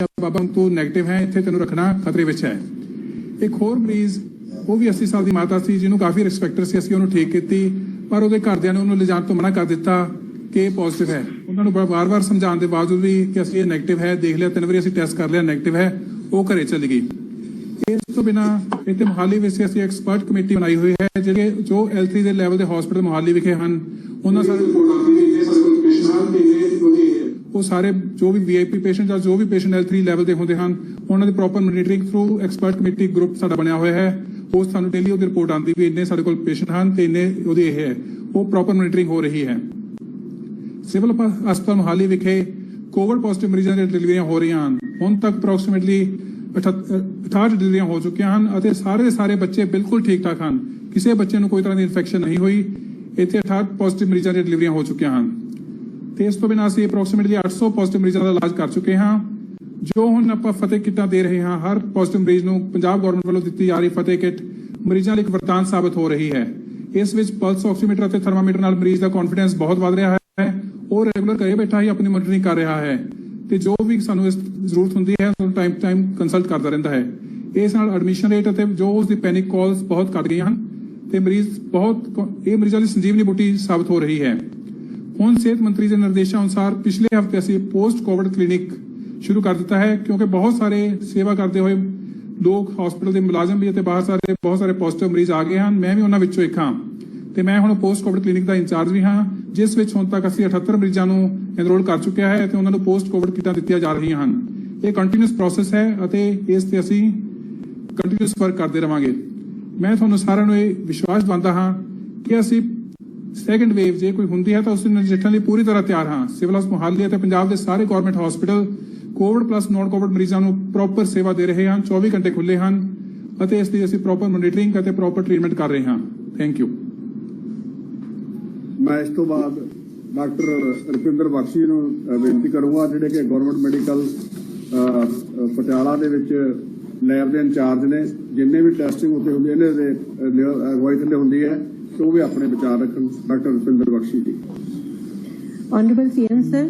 ਦੱਸਿਆ ਬਾਬਾ ਤੂੰ ਨੈਗੇਟਿਵ ਹੈ, ਇੱਥੇ ਤੈਨੂੰ ਰੱਖਣਾ ਖਤਰੇ ਵਿੱਚ ਹੈ। ਇੱਕ ਹੋਰ ਮਰੀਜ਼ ਉਹ ਵੀ 80 ਸਾਲ ਦੀ ਮਾਤਾ ਸੀ ਜਿਹਨੂੰ ਕਾਫੀ ਰਿਸਪੈਕਟਰ ਸੀ, ਅਸੀਂ ਉਹਨੂੰ ਠੀਕ ਕੀਤੀ ਪਰ ਉਹਦੇ ਘਰਦਿਆਂ ਨੇ ਉਹਨੂੰ ਲਿਜਾਣ ਤੋਂ ਮਨਾ ਕਰ ਦਿੱਤਾ ਕਿ ਇਹ ਪੋਜ਼ਿਟਿਵ ਹੈ। ਉਹਨਾਂ ਨੂੰ ਵਾਰ-ਵਾਰ ਸਮਝਾਉਣ ਦੇ ਬਾਵਜੂਦ ਵੀ ਕਿ ਅਸੀਂ ਇਹ ਨੈਗੇਟਿਵ ਹੈ, ਦੇਖ ਲਿਆ 3 ਵਾਰੀ ਅਸੀਂ ਟੈਸਟ ਕਰ ਲਿਆ ਨੈਗੇਟਿਵ ਹੈ, ਉਹ ਘਰੇ ਚਲੀ ਗਈ। ਇਸ ਤੋਂ ਬਿਨਾਂ ਇੱਥੇ ਮੋਹਾਲੀ ਵਿੱਚ ਅਸੀਂ ਐਕਸਪਰਟ ਕਮੇਟੀ ਬਣਾਈ ਹੋਈ ਹੈ ਜਿਹੜੇ ਜੋ L3 ਦੇ ਲੈਵਲ ਦੇ ਹਸਪੀਟਲ ਮੋਹਾਲੀ ਵਿਖੇ ਹਨ ਉਹਨਾਂ ਸਾਰੇ ਉਹ ਸਾਰੇ ਜੋ ਵੀ VIP ਪੇਸ਼ੈਂਟ ਜਾਂ ਜੋ ਵੀ ਪੇਸ਼ੈਂਟ L3 ਲੈਵਲ ਦੇ ਹੁੰਦੇ ਹਨ ਉਹਨਾਂ ਦੀ proper monitoring through expert committee group ਸਾਡਾ ਬਣਿਆ ਹੋਇਆ ਹੈ। ਉਹ ਸਾਨੂੰ ਡੇਲੀ ਉਹਦੀ ਰਿਪੋਰਟ ਆਉਂਦੀ ਵੀ ਇੰਨੇ ਸਾਡੇ ਕੋਲ ਪੇਸ਼ੈਂਟ ਹਨ ਤੇ ਇੰਨੇ ਉਹਦੀ ਇਹ ਹੈ, ਉਹ ਪ੍ਰੋਪਰ ਮੋਨੀਟਰਿੰਗ ਹੋ ਰਹੀ ਹੈ। ਸਿਵਲ ਹਸਪਤਾਲ ਮੋਹਾਲੀ ਵਿਖੇ ਕੋਵਿਡ ਪੋਜ਼ਿਟਿਵ ਮਰੀਜ਼ਾਂ ਦੀਆਂ ਡਿਲੀਵਰੀਆਂ ਹੋ ਰਹੀਆਂ ਹਨ। ਹੁਣ ਤੱਕ ਅਪਰੋਕਸੀਮੇਟਲੀ 68 ਡਿਲੀਵਰੀਆਂ ਹੋ ਚੁੱਕੀਆਂ ਹਨ ਅਤੇ ਸਾਰੇ ਦੇ ਸਾਰੇ ਬੱਚੇ ਬਿਲਕੁਲ ਠੀਕ ਠਾਕ ਹਨ, ਕਿਸੇ ਬੱਚੇ ਨੂੰ ਕੋਈ ਤਰ੍ਹਾਂ ਦੀ ਇਨਫੈਕਸ਼ਨ ਨਹੀਂ ਹੋਈ। ਇੱਥੇ 68 ਪੋਜ਼ਿਟਿਵ ਮਰੀਜ਼ਾਂ ਦੀਆਂ ਡਿਲੀਵਰੀਆਂ ਹੋ ਚੁੱਕੀਆਂ ਹਨ ਤੇ ਇਸ ਤੋਂ ਬਿਨਾਂ ਅਸੀਂ ਅਪਰੋਕਸੀਮੇਟਲੀ 800 ਪੋਜ਼ਿਟਿਵ ਮਰੀਜ਼ਾਂ ਦਾ ਇਲਾਜ ਕਰ ਚੁੱਕੇ ਹਾਂ। ਜੋ ਹੁਣ ਆਪਾਂ ਫਤਿਹ ਕਿੱਟਾਂ ਦੇ ਰਹੇ ਹਾਂ, ਹਰ ਪੋਜ਼ਿਟਿਵ ਮਰੀਜ਼ ਨੂੰ ਪੰਜਾਬ ਗਵਰਨਮੈਂਟ ਵੱਲੋਂ ਦਿੱਤੀ ਜਾ ਰਹੀ ਫਤਿਹ ਕਿੱਟ ਮਰੀਜ਼ਾਂ ਲਈ ਇੱਕ ਵਰਦਾਨ ਸਾਬਤ ਹੋ ਰਹੀ ਹੈ। ਇਸ ਵਿੱਚ ਪਲਸ ਆਕਸੀਮੀਟਰ ਅਤੇ ਥਰਮਾਮੀਟਰ ਨਾਲ ਮਰੀਜ਼ ਦਾ ਕੌਨਫੀਡੈਂਸ ਬਹੁਤ ਵੱਧ ਰਿਹਾ ਹੈ। ਉਹ ਰੈਗੂਲਰ ਘਰੇ ਬੈਠਾ ਹੀ ਆਪਣੀ ਮੋਨੀਟਰਿੰਗ ਕਰ ਰਿਹਾ ਹੈ ਤੇ ਜੋ ਵੀ ਸਾਨੂੰ ਇਸ ਜ਼ਰੂਰਤ ਹੁੰਦੀ ਹੈ ਉਹ ਟਾਈਮ ਕੰਸਲਟ ਕਰਦਾ ਰਹਿੰਦਾ ਹੈ। ਇਸ ਨਾਲ ਐਡਮਿਸ਼ਨ ਰੇਟ ਅਤੇ ਜੋ ਉਸ ਦੀ ਪੈਨਿਕ ਕਾਲਸ ਬਹੁਤ ਘੱਟ ਗਈਆਂ ਹਨ ਤੇ ਇਹ ਮਰੀਜ਼ਾਂ ਦੀ ਸੰਜੀਵਨੀ ਬੂਟੀ ਸਾਬਤ ਹੋ ਰਹੀ ਹੈ। ਹੁਣ ਸਿਹਤ ਮੰਤਰੀ ਦੇ ਨਿਰਦੇਸ਼ਾਂ ਅਨੁਸਾਰ ਪਿਛਲੇ ਹਫ਼ਤੇ ਅਸੀਂ ਪੋਸਟ ਕੋਵਿਡ ਕਲੀਨਿਕ ਸ਼ੁਰੂ ਕਰ ਦਿੱਤਾ ਹੈ ਕਿਉਂਕਿ ਬਹੁਤ ਸਾਰੇ ਸੇਵਾ ਕਰਦੇ ਹੋਏ ਲੋਕ ਹਸਪੀਟਲ ਦੇ ਮੁਲਾਜ਼ਮ ਵੀ ਅਤੇ ਬਹੁਤ ਸਾਰੇ ਪੋਜ਼ਿਟਿਵ ਮਰੀਜ਼ ਆ ਗਏ ਹਨ। ਮੈਂ ਵੀ ਉਹਨਾਂ ਵਿੱਚੋਂ ਇੱਕ ਹਾਂ ਤੇ ਮੈਂ ਹੁਣ ਪੋਸਟ ਕੋਵਿਡ ਕਲੀਨਿਕ ਦਾ ਇੰਚਾਰਜ ਵੀ ਹਾਂ, ਜਿਸ ਵਿੱਚ ਹੁਣ ਤੱਕ ਅਸੀਂ 78 ਮਰੀਜ਼ਾਂ ਨੂੰ ਐਨਰੋਲ ਕਰ ਚੁੱਕਿਆ ਹੈ ਤੇ ਉਹਨਾਂ ਨੂੰ ਪੋਸਟ ਕੋਵਿਡ ਕਿੱਟਾਂ ਦਿੱਤੀਆਂ ਜਾ ਰਹੀਆਂ ਹਨ। ਇਹ ਕੰਟੀਨਿਊਸ ਪ੍ਰੋਸੈਸ ਹੈ ਅਤੇ ਇਸ ਤੇ ਅਸੀਂ ਕੰਟੀਨਿਊਸ ਵਰਕ ਕਰਦੇ ਰਵਾਂਗੇ। ਮੈਂ ਤੁਹਾਨੂੰ ਸਾਰਿਆਂ ਨੂੰ ਇਹ ਵਿਸ਼ਵਾਸ ਦਿਵਾਉਂਦਾ ਹਾਂ ਕਿ ਅਸੀਂ ਸੈਕੰਡ ਵੇਵ ਜੇ ਕੋਈ ਹੁੰਦੀ ਹੈ ਤਾਂ ਉਸ ਨੂੰ ਨਜਿੱਠਣ ਲਈ ਪੂਰੀ ਤਰ੍ਹਾਂ ਤਿਆਰ ਹਾਂ। ਸਿਵਲ ਹਸਪਤਾਲ ਮੋਹਾਲੀ ਅਤੇ ਪੰਜਾਬ ਦੇ ਸਾਰੇ government hospital covid plus non covid ਮਰੀਜ਼ਾਂ ਨੂੰ ਪ੍ਰੋਪਰ ਸੇਵਾ ਦੇ ਰਹੇ ਹਨ, 24 ਘੰਟੇ ਖੁੱਲੇ ਹਨ ਅਤੇ ਇਸ ਦੀ ਅਸੀਂ ਪ੍ਰੋਪਰ ਮੋਨੀਟਰਿੰਗ ਅਤੇ ਪ੍ਰੋਪਰ ਟ੍ਰੀਟਮੈਂਟ ਕਰ ਰਹੇ ਹਾਂ। Thank you. ਮੈਂ ਇਸ ਤੋਂ ਬਾਅਦ ਡਾਕਟਰ ਰੁਪਿੰਦਰ ਬਖਸ਼ੀ ਨੂੰ ਬੇਨਤੀ ਕਰੂੰਗਾ ਜਿਹੜੇ ਕਿ ਗਵਰਨਮੈਂਟ ਮੈਡੀਕਲ ਪਟਿਆਲਾ ਦੇ ਵਿੱਚ ਲੈਬ ਦੇ ਇੰਚਾਰਜ ਨੇ। ਜਿੰਨੇ ਵੀ ਟੈਸਟਿੰਗ ਉੱਤੇ ਹੁੰਦੀ ਹੈ ਇਹਨਾਂ ਦੇ ਅਗਵਾਈ ਥੱਲੇ ਹੁੰਦੀ ਹੈ तो भी अपने विचार रखन। Doctor Rupinder Bakshi ji. Honorable CM sir,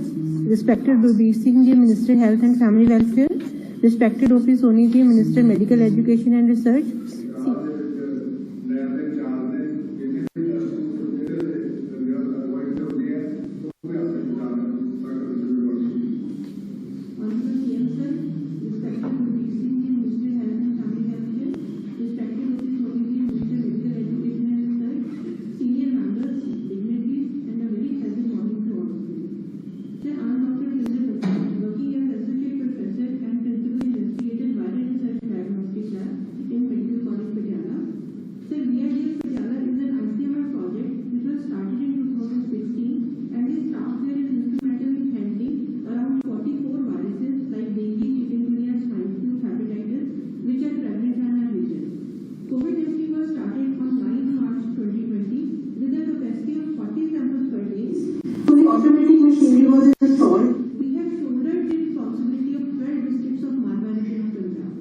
respected Balbir Singh ji, Minister Health and Family Welfare, respected OP Soni ji, Minister Medical Education and Research. Automatic machinery was installed. We have shouldered the responsibility of 12 districts of malmanagement of Punjab.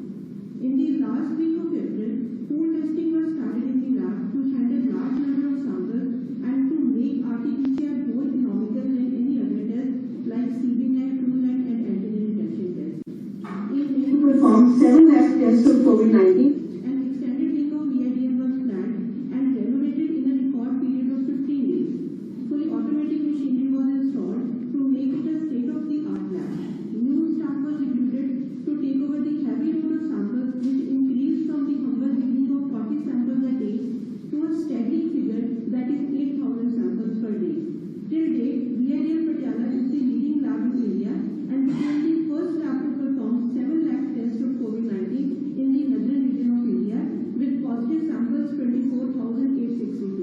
In the last week of April, pool testing was started in the lab to handle large number of samples and to make RT-PCR more economical than any other test like CBNet, TrueNet and antigen detection test. We performed 7 lakh tests of COVID-19. An extended week of VIDM was planned and renovated in a record period of 15 days. Fully automatic machinery was installed to make it a state-of-the-art lab. New staff was recruited to take over the heavy load of samples, which increased from the humble beginning of 40 samples a day to a staggering figure that is 8,000 samples per day. Till date, VIDM Patiala is the leading lab in India and became the first lab to perform 7 lakh tests of COVID-19 in the northern region of India with positive samples 24,862.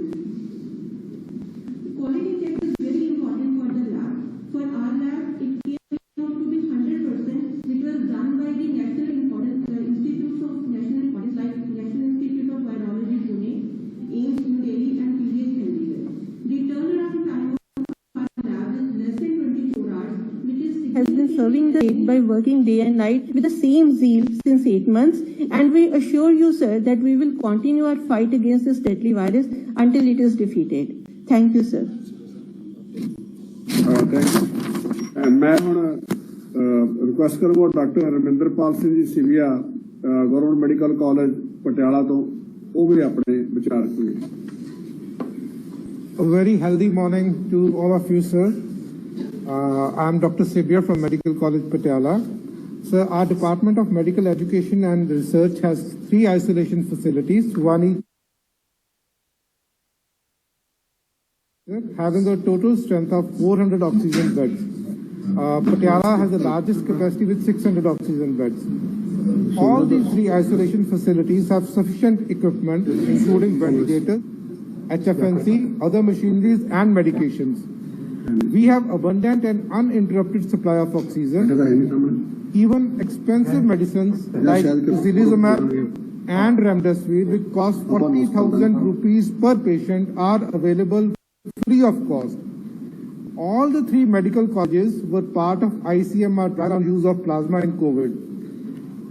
Quality check is very important for the lab. For our lab, it came out to be 100%, which was done by the national institutes of national importance like National Institute of Virology, Pune, AIIMS, New Delhi, and PGH Chandigarh. The turnaround time of our lab is less than 24 hours, which is has been serving the state by working day and night with the same zeal since 8 months, and we assure you, sir, that we will continue our fight against this deadly virus until it is defeated. Thank you, sir. मैं ਹੁਣ request ਕਰੂੰਗਾ doctor Ravinderpal Singh ji Sivia government medical college Patiala ਤੋਂ ਉਹ ਵੀ ਆਪਣੇ ਵਿਚਾਰ ਰੱਖਣਗੇ। A very healthy morning to all of you, sir. I'm Dr. Sibir from Medical College Patiala. Sir, our Department of Medical Education and Research has 3 isolation facilities, one each having a total strength of 400 oxygen beds. Patiala has the largest capacity with 600 oxygen beds. All these 3 isolation facilities have sufficient equipment, including ventilators, HFNC, other machineries and medications. We have abundant and uninterrupted supply of oxygen. Even expensive medicines like tocilizumab and remdesivir, which cost 40,000 rupees per patient, are available free of cost. All the 3 medical colleges were part of ICMR trial on use of plasma in COVID.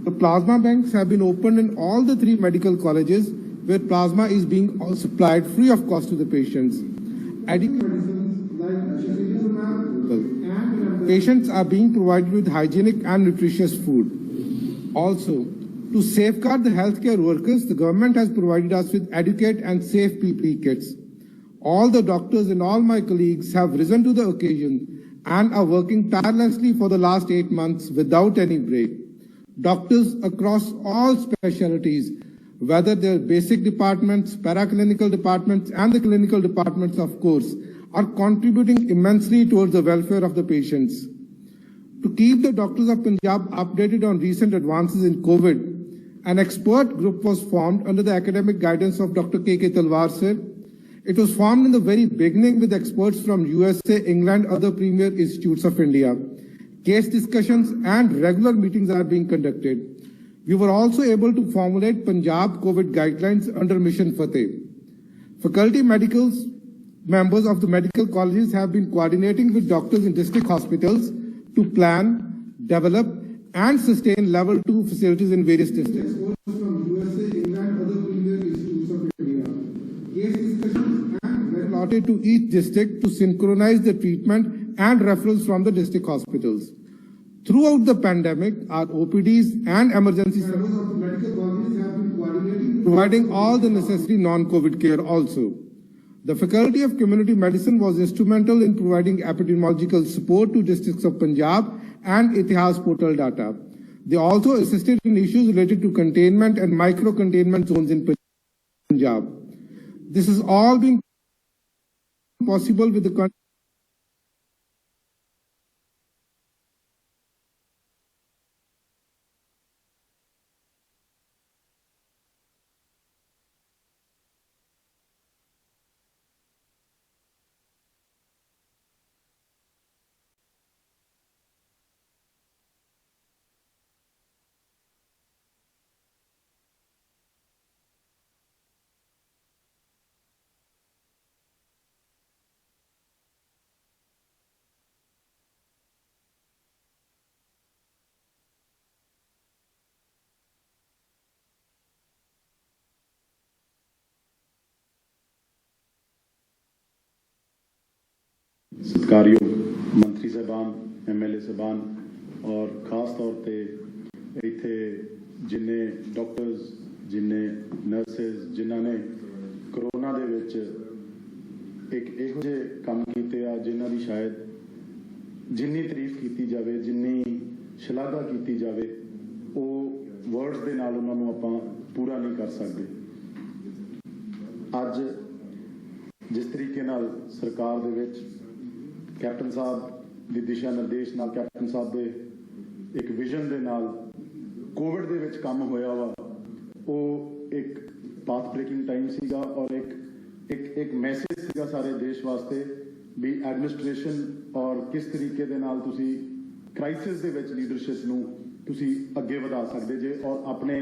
The plasma banks have been opened in all the 3 medical colleges where plasma is being supplied free of cost to the patients. Patients are being provided with hygienic and nutritious food. Also, to safeguard the healthcare workers, the government has provided us with adequate and safe PPE kits. All the doctors and all my colleagues have risen to the occasion and are working tirelessly for the last 8 months without any break. Doctors across all specialties, whether they're basic departments, paraclinical departments, and the clinical departments, of course, are contributing immensely towards the welfare of the patients. To keep the doctors of Punjab updated on recent advances in COVID, an expert group was formed under the academic guidance of Dr. K.K. Talwar, sir. It was formed in the very beginning with experts from USA, England, other premier institutes of India. Case discussions and regular meetings are being conducted. We were also able to formulate Punjab COVID guidelines under Mission Fateh. Faculty medicals, members of the medical colleges have been coordinating with doctors in district hospitals to plan, develop, and sustain level 2 facilities in various districts. From USA, England, other premier institutes of India. Case discussions and allotted to each district to synchronize the treatment and referrals from the district hospitals. Throughout the pandemic, our OPDs and emergency services of the medical colleges have been coordinating, providing all the necessary non-COVID care also. The Faculty of Community Medicine was instrumental in providing epidemiological support to districts of Punjab and Itihas portal data. They also assisted in issues related to containment and micro-containment zones in Punjab. This has all been possible with the सत्कारयोग मंत्री साहबान MLA साहबान और खास तौर पे इत्थे जिन्ने doctors जिन्ने nurses जिन्होंने corona दे विच एक इहो जे काम कीते आ जिन्हां दी शायद जिन्नी तारीफ की जाए जिन्नी शलाघा की जाए वो वर्ड्स दे नाल उन्हां नूं आपां पूरा नहीं कर सकते। अज जिस तरीके नाल सरकार दे विच कैप्टन साहब दी दिशा निर्देश नाल कैप्टन साहब दे एक विजन दे नाल कोविड दे विच काम होया वा वो एक पाथ ब्रेकिंग टाइम सीगा और एक मैसेज सीगा सारे देश वास्ते भी एडमिनिस्ट्रेशन और किस तरीके दे नाल तुसी क्राइसिस दे विच लीडरशिप नूं तुसी अगे वधा सकदे जे और अपने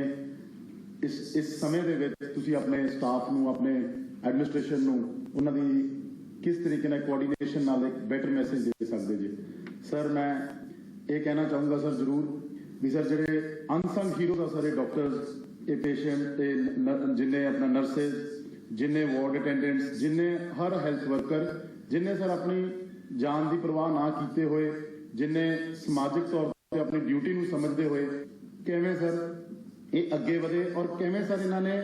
इस समय दे विच तुसी अपने स्टाफ नूं अपने एडमिनिस्ट्रेशन नूं उन्हां दी किस तरीके नाल कोऑर्डिनेशन नाल एक बेटर मैसेज दे सकदे जे। सर मैं ये कहना चाहूँगा सर जरूर भी सर जेडे अनसंग हीरोज आ सारे डॉक्टर्स ये पेशेंट जिन्हें अपना नर्सेज जिन्हें वार्ड अटेंडेंट्स जिन्हें हर हैल्थ वर्कर जिन्हें सर अपनी जान की परवाह ना कीते हुए जिन्हें समाजिक तौर ਤੇ ਆਪਣੀ ਡਿਊਟੀ ਨੂੰ ਸਮਝਦੇ ਹੋਏ ਕਿਵੇਂ ਸਰ ਇਹ ਅੱਗੇ ਵਧੇ ਔਰ ਕਿਵੇਂ ਸਰ ਇਹਨਾਂ ਨੇ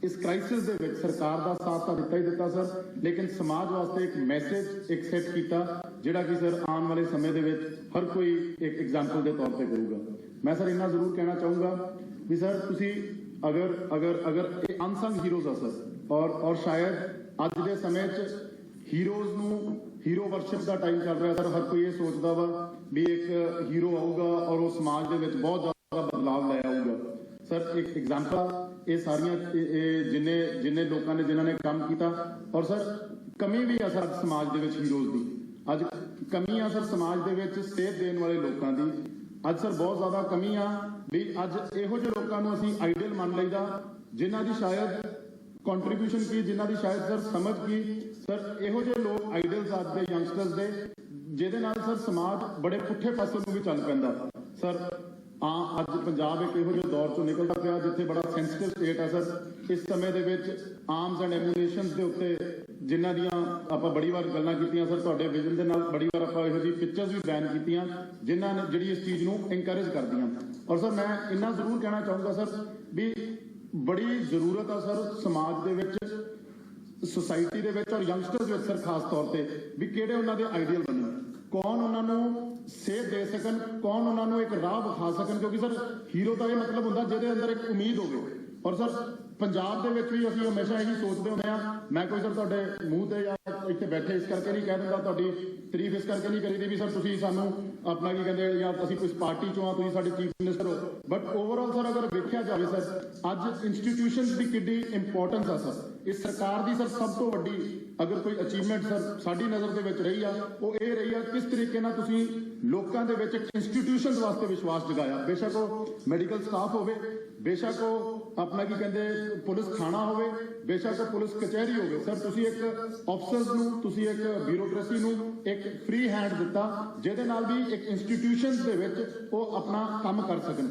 ਇਸ ਕ੍ਰਾਈਸਿਸ ਦੇ ਵਿੱਚ ਸਰਕਾਰ ਦਾ ਸਾਥ ਤਾਂ ਦਿੱਤਾ ਹੀ ਦਿੱਤਾ ਸਰ, ਲੇਕਿਨ ਸਮਾਜ ਵਾਸਤੇ ਇੱਕ ਮੈਸੇਜ ਇੱਕ ਸੈੱਟ ਕੀਤਾ ਜਿਹੜਾ ਕਿ ਸਰ ਆਉਣ ਵਾਲੇ ਸਮੇਂ ਦੇ ਵਿੱਚ ਹਰ ਕੋਈ ਇੱਕ ਐਗਜ਼ਾਮਪਲ ਦੇ ਤੌਰ ਤੇ ਕਰੂਗਾ। ਮੈਂ ਸਰ ਇੰਨਾ ਜ਼ਰੂਰ ਕਹਿਣਾ ਚਾਹੂੰਗਾ ਵੀ ਸਰ ਤੁਸੀਂ ਅਗਰ ਇਹ ਅਨਸੰਗ ਹੀਰੋਜ਼ ਆ ਸਰ ਔਰ ਸ਼ਾਇਦ ਅੱਜ ਦੇ ਸਮੇਂ 'ਚ ਹੀਰੋਜ਼ ਨੂੰ ਹੀਰੋ ਵਰਸ਼ਿਪ ਦਾ ਟਾਈਮ ਚੱਲ ਰਿਹਾ ਸਰ। ਹਰ ਕੋਈ ਇਹ ਸੋਚਦਾ ਵਾ ਵੀ ਇੱਕ ਹੀਰੋ ਆਊਗਾ ਔਰ ਉਹ ਸਮਾਜ ਦੇ ਵਿੱਚ ਬਹੁਤ ਜ਼ਿਆਦਾ ਬਦਲਾਵ ਲੈ ਆਊਗਾ ਸਰ। ਇੱਕ ਐਗਜ਼ਾਮਪਲ ਇਹ ਸਾਰੀਆਂ ਜਿੰਨੇ ਲੋਕਾਂ ਨੇ ਜਿਨ੍ਹਾਂ ਨੇ ਕੰਮ ਕੀਤਾ ਔਰ ਸਰ ਕਮੀ ਵੀ ਆ ਸਰ ਸਮਾਜ ਦੇ ਵਿੱਚ ਹੀਰੋਜ਼ ਦੀ। ਅੱਜ ਕਮੀ ਆ ਸਰ ਸਮਾਜ ਦੇ ਵਿੱਚ ਸੇਧ ਦੇਣ ਵਾਲੇ ਲੋਕਾਂ ਦੀ। ਅੱਜ ਸਰ ਬਹੁਤ ਜ਼ਿਆਦਾ ਕਮੀ ਆ ਵੀ ਅੱਜ ਇਹੋ ਜਿਹੇ ਲੋਕਾਂ ਨੂੰ ਅਸੀਂ ਆਈਡੀਅਲ ਮੰਨ ਲਈਦਾ ਜਿਨ੍ਹਾਂ ਦੀ ਸ਼ਾਇਦ ਕੰਟਰੀਬਿਊਸ਼ਨ ਕੀ, ਜਿਨ੍ਹਾਂ ਦੀ ਸ਼ਾਇਦ ਸਰ ਸਮਝ ਕੀ ਸਰ। ਇਹੋ ਜਿਹੇ ਲੋਕ ਆਈਡੀਅਲਸ ਅੱਜ ਦੇ ਯੰਗਸਟਰਸ ਦੇ ਜਿਹਦੇ ਨਾਲ ਸਰ ਸਮਾਜ ਬੜੇ ਪੁੱਠੇ ਪਾਸੇ ਨੂੰ ਵੀ ਚੱਲ ਪੈਂਦਾ ਸਰ। ਅੱਜ ਪੰਜਾਬ ਇੱਕ ਇਹੋ ਜਿਹੇ ਦੌਰ ਚੋਂ ਨਿਕਲਦਾ ਪਿਆ ਜਿੱਥੇ ਬੜਾ ਸੈਂਸਿਟਿਵ ਸਟੇਟ ਆ ਸਰ। ਇਸ ਸਮੇਂ ਦੇ ਵਿੱਚ ਆਰਮਸ ਐਂਡ ਐਮੂਨੇਸ਼ਨਸ ਦੇ ਉੱਤੇ ਜਿਨ੍ਹਾਂ ਦੀਆਂ ਆਪਾਂ ਬੜੀ ਵਾਰ ਗੱਲਾਂ ਕੀਤੀਆਂ ਸਰ, ਤੁਹਾਡੇ ਵਿਜ਼ਨ ਦੇ ਨਾਲ ਬੜੀ ਵਾਰ ਆਪਾਂ ਇਹੋ ਜਿਹੀ ਪਿਕਚਰਸ ਵੀ ਬੈਨ ਕੀਤੀਆਂ ਜਿਨ੍ਹਾਂ ਨੇ ਜਿਹੜੀ ਇਸ ਚੀਜ਼ ਨੂੰ ਇਨਕਰੇਜ ਕਰਦੀਆਂ। ਔਰ ਸਰ ਮੈਂ ਇੰਨਾ ਜ਼ਰੂਰ ਕਹਿਣਾ ਚਾਹੂੰਗਾ ਸਰ ਵੀ ਬੜੀ ਜ਼ਰੂਰਤ ਆ ਸਰ ਸਮਾਜ ਦੇ ਵਿੱਚ, ਸੁਸਾਇਟੀ ਦੇ ਵਿੱਚ ਔਰ ਯੰਗਸਟਰਸ ਵਿੱਚ ਸਰ ਖਾਸ ਤੌਰ ਤੇ ਵੀ ਕਿਹੜੇ ਉਹਨਾਂ ਦੇ ਆਈਡੀਅਲ ਬਣਨ, ਕੌਣ ਉਹਨਾਂ ਨੂੰ ਸੇਧ ਦੇ ਸਕਣ, ਕੌਣ ਉਹਨਾਂ ਨੂੰ ਇੱਕ ਰਾਹ ਵਿਖਾ ਸਕਣ। ਕਿਉਂਕਿ ਸਰ ਹੀਰੋ ਦਾ ਇਹ ਮਤਲਬ ਹੁੰਦਾ ਜਿਹਦੇ ਅੰਦਰ ਇੱਕ ਉਮੀਦ ਹੋਵੇ। ਔਰ ਸਰ ਪੰਜਾਬ ਦੇ ਵਿੱਚ ਵੀ ਅਸੀਂ ਹਮੇਸ਼ਾ ਇਹੀ ਸੋਚਦੇ ਹੁੰਦੇ ਆ। ਮੈਂ ਕੋਈ ਸਰ ਤੁਹਾਡੇ ਮੂੰਹ ਤੇ ਜਾਂ ਇੱਥੇ ਬੈਠੇ ਇਸ ਕਰਕੇ ਨਹੀਂ ਕਹਿ ਦਿੰਦਾ, ਤੁਹਾਡੀ ਤਾਰੀਫ ਇਸ ਕਰਕੇ ਨਹੀਂ ਕਰੀਦੀ ਵੀ ਸਰ ਤੁਸੀਂ ਸਾਨੂੰ ਆਪਣਾ ਕੀ ਕਹਿੰਦੇ ਜਾਂ ਅਸੀਂ ਕੋਈ ਪਾਰਟੀ ਚੋਂ ਆ, ਤੁਸੀਂ ਸਾਡੇ ਚੀਫ ਮਿਨਿਸਟਰ ਹੋ। ਬਟ ਓਵਰਆਲ ਸਰ ਅਗਰ ਵੇਖਿਆ ਜਾਵੇ ਸਰ ਅੱਜ ਇੰਸਟੀਟਿਊਸ਼ਨਸ ਦੀ ਕਿੰਨੀ ਇੰਪੋਰਟੈਂਸ ਆ ਸਰ। ਇਸ ਸਰਕਾਰ ਦੀ ਸਰ ਸਭ ਤੋਂ ਵੱਡੀ ਅਗਰ ਕੋਈ ਅਚੀਵਮੈਂਟ ਸਰ ਸਾਡੀ ਨਜ਼ਰ ਦੇ ਵਿੱਚ ਰਹੀ ਆ ਉਹ ਇਹ ਰਹੀ ਆ ਕਿਸ ਤਰੀਕੇ ਨਾਲ ਤੁਸੀਂ ਲੋਕਾਂ ਦੇ ਵਿੱਚ ਇੰਸਟੀਟਿਊਸ਼ਨਸ ਵਾਸਤੇ ਵਿਸ਼ਵਾਸ ਜਗਾਇਆ। ਬੇਸ਼ੱਕ ਉਹ ਮੈਡੀਕਲ ਸਟਾਫ ਹੋਵੇ, ਬੇਸ਼ੱਕ ਉਹ ਆਪਣਾ ਕੀ ਕਹਿੰਦੇ ਪੁਲਿਸ ਥਾਣਾ ਹੋਵੇ, ਬੇਸ਼ੱਕ ਉਹ ਪੁਲਿਸ ਕਚਹਿਰੀ ਹੋਵੇ ਸਰ। ਤੁਸੀਂ ਇੱਕ ਅਫਸਰਸ ਨੂੰ, ਤੁਸੀਂ ਇੱਕ ਬਿਊਰੋਕ੍ਰੇਸੀ ਨੂੰ ਇੱਕ ਫ੍ਰੀ ਹੈਂਡ ਦਿੱਤਾ ਜਿਹਦੇ ਨਾਲ ਵੀ ਇੱਕ ਇੰਸਟੀਟਿਊਸ਼ਨਸ ਦੇ ਵਿੱਚ ਉਹ ਆਪਣਾ ਕੰਮ ਕਰ ਸਕਣ।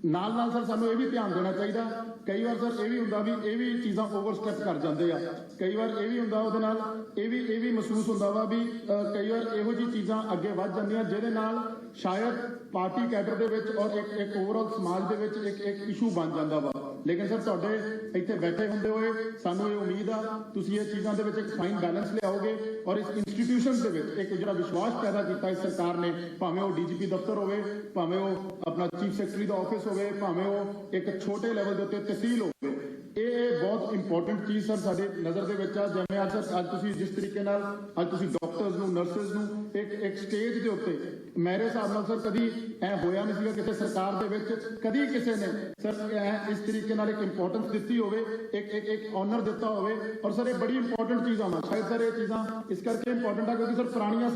ਨਾਲ ਨਾਲ ਸਰ ਸਾਨੂੰ ਇਹ ਵੀ ਧਿਆਨ ਦੇਣਾ ਚਾਹੀਦਾ, ਕਈ ਵਾਰ ਸਰ ਇਹ ਵੀ ਹੁੰਦਾ ਵੀ ਇਹ ਵੀ ਚੀਜ਼ਾਂ ਓਵਰਸਟੈਪ ਕਰ ਜਾਂਦੇ ਆ। ਕਈ ਵਾਰ ਇਹ ਵੀ ਹੁੰਦਾ ਉਹਦੇ ਨਾਲ ਇਹ ਵੀ ਮਹਿਸੂਸ ਹੁੰਦਾ ਵਾ ਵੀ ਕਈ ਵਾਰ ਇਹੋ ਜਿਹੀ ਚੀਜ਼ਾਂ ਅੱਗੇ ਵੱਧ ਜਾਂਦੀਆਂ ਜਿਹਦੇ ਨਾਲ ਸ਼ਾਇਦ ਪਾਰਟੀ ਕੈਡਰ ਦੇ ਵਿੱਚ ਔਰ ਇੱਕ ਓਵਰਆਲ ਸਮਾਜ ਦੇ ਵਿੱਚ ਇੱਕ ਇਸ਼ੂ ਬਣ ਜਾਂਦਾ ਵਾ। ਲੇਕਿਨ ਸਰ ਤੁਹਾਡੇ ਇੱਥੇ ਬੈਠੇ ਹੁੰਦੇ ਹੋਏ ਸਾਨੂੰ ਇਹ ਉਮੀਦ ਆ ਤੁਸੀਂ ਇਹ ਚੀਜ਼ਾਂ ਦੇ ਵਿੱਚ ਇੱਕ ਫਾਈਨ ਬੈਲੈਂਸ ਲਿਆਓਗੇ ਔਰ ਇਸ ਇੰਸਟੀਟਿਊਸ਼ਨ ਦੇ ਵਿੱਚ ਇੱਕ ਜਿਹੜਾ ਵਿਸ਼ਵਾਸ ਪੈਦਾ ਕੀਤਾ ਇਸ ਸਰਕਾਰ ਨੇ, ਭਾਵੇਂ ਉਹ ਡੀਜੀਪੀ ਦਫ਼ਤਰ ਹੋਵੇ, ਭਾਵੇਂ ਉਹ ਆਪਣਾ ਚੀਫ ਸੈਕਟਰੀ ਦਾ ਆਫਿਸ ਹੋਵੇ, ਭਾਵੇਂ ਉਹ ਇੱਕ ਛੋਟੇ ਲੈਵਲ ਦੇ ਉੱਤੇ ਤਹਿਸੀਲ ਹੋਵੇ। ਇਹ ਬਹੁਤ ਇੰਪੋਰਟੈਂਟ ਚੀਜ਼ ਸਰ ਸਾਡੇ ਨਜ਼ਰ ਦੇ ਵਿੱਚ ਆ। ਜਿਵੇਂ ਅੱਜ ਤੁਸੀਂ ਜਿਸ ਤਰੀਕੇ ਨਾਲ ਅੱਜ ਤੁਸੀਂ ਡਾਕਟਰਸ ਨੂੰ, ਨਰਸਿਸ ਨੂੰ ਇੱਕ ਸਟੇਜ ਦੇ ਉੱਤੇ ਮੇਰੇ ਹਿਸਾਬ ਨਾਲ ਸਰ ਕਦੀ ਐ ਹੋਇਆ ਨਹੀਂ ਸੀਗਾ ਕਿਸੇ ਸਰਕਾਰ ਦੇ ਵਿੱਚ, ਕਦੀ ਕਿਸੇ ਨੇ ਸਰ ਇਸ ਤਰੀਕੇ ਨਾਲ ਇੱਕ ਇੰਪੋਰਟੈਂਸ ਦਿੱਤੀ ਹੋਵੇ, ਇੱਕ ਆਨਰ ਦਿੱਤਾ ਹੋਵੇ। ਔਰ ਸਰ ਇਹ ਬੜੀ ਇੰਪੋਰਟੈਂਟ ਚੀਜ਼ ਆ। ਸ਼ਾਇਦ ਸਰ ਇਹ ਚੀਜ਼ਾਂ ਇਸ ਕਰਕੇ ਇੰਪੋਰਟੈਂਟ ਆ ਕਿਉਂਕਿ ਸਰ ਪੁਰਾਣੀਆਂ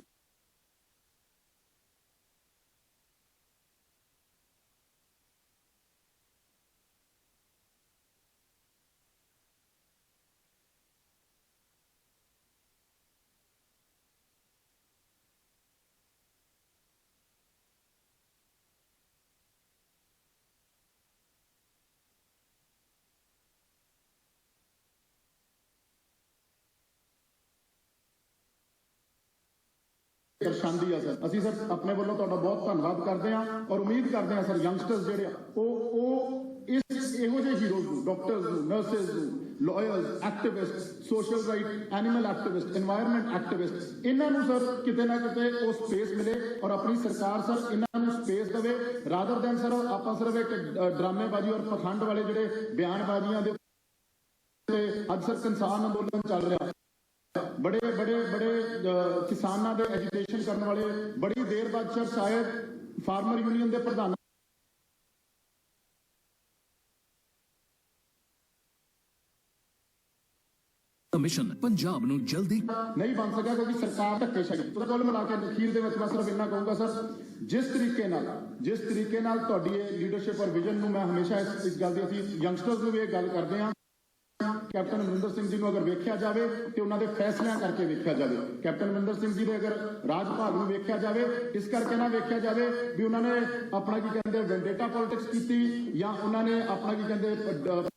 ਦਰਸਾਉਂਦੀ ਆ ਸਰ। ਅਸੀਂ ਸਰ ਆਪਣੇ ਵੱਲੋਂ ਤੁਹਾਡਾ ਬਹੁਤ ਧੰਨਵਾਦ ਕਰਦੇ ਹਾਂ ਔਰ ਉਮੀਦ ਕਰਦੇ ਹਾਂ ਸਰ ਯੰਗਸਟਰਸ ਜਿਹੜੇ ਆ ਉਹ ਇਹੋ ਜਿਹੇ ਹੀਰੋਜ਼ ਨੂੰ, ਡਾਕਟਰਸ ਨੂੰ, ਨਰਸਿਸ ਨੂੰ, lawyers, activist, social right, animal activist, environment activist, ਇਹਨਾਂ ਨੂੰ ਸਰ ਕਿਤੇ ਨਾ ਕਿਤੇ ਉਹ ਸਪੇਸ ਮਿਲੇ ਔਰ ਆਪਣੀ ਸਰਕਾਰ ਸਰ ਇਹਨਾਂ ਨੂੰ ਸਪੇਸ ਦੇਵੇ ਰਾਦਰ ਦੈਨ ਸਰ ਆਪਾਂ ਸਿਰਫ ਇੱਕ ਡਰਾਮੇਬਾਜ਼ੀ ਔਰ ਪਖੰਡ ਵਾਲੇ ਜਿਹੜੇ ਬਿਆਨਬਾਜ਼ੀਆਂ ਦੇ ਅੱਜ ਸਰ ਕਿਸਾਨ ਅੰਦੋਲਨ ਚੱਲ ਰਿਹਾ, बड़े किसानों के एजुकेशन करने वाले बड़ी देर बाद सर शायद फार्मर यूनियन के प्रधान कमिशन पंजाब नूं जल्दी नहीं बन सका क्योंकि सरकार धक्केशाही। तो कुल मिला के अखीर दे विच मैं सिर्फ इन्ना कहूँगा सर जिस तरीके नाल तुहाडी लीडरशिप और विजन नूं मैं हमेशा इस गल दी असीं यंगस्टर्स नूं भी इह गल करदे हां। कैप्टन अमरिंदर सिंह जी को अगर वेख्या जाए तो उन्होंने फैसलों करके वेख्या जाए, कैप्टन अमरिंदर सिंह जी ने अगर राज भाग में वेख्या जाए इस करके ना वेख्या जाए भी उन्होंने अपना की कहते वेंडेटा पॉलिटिक्स की या उन्होंने अपना की कहते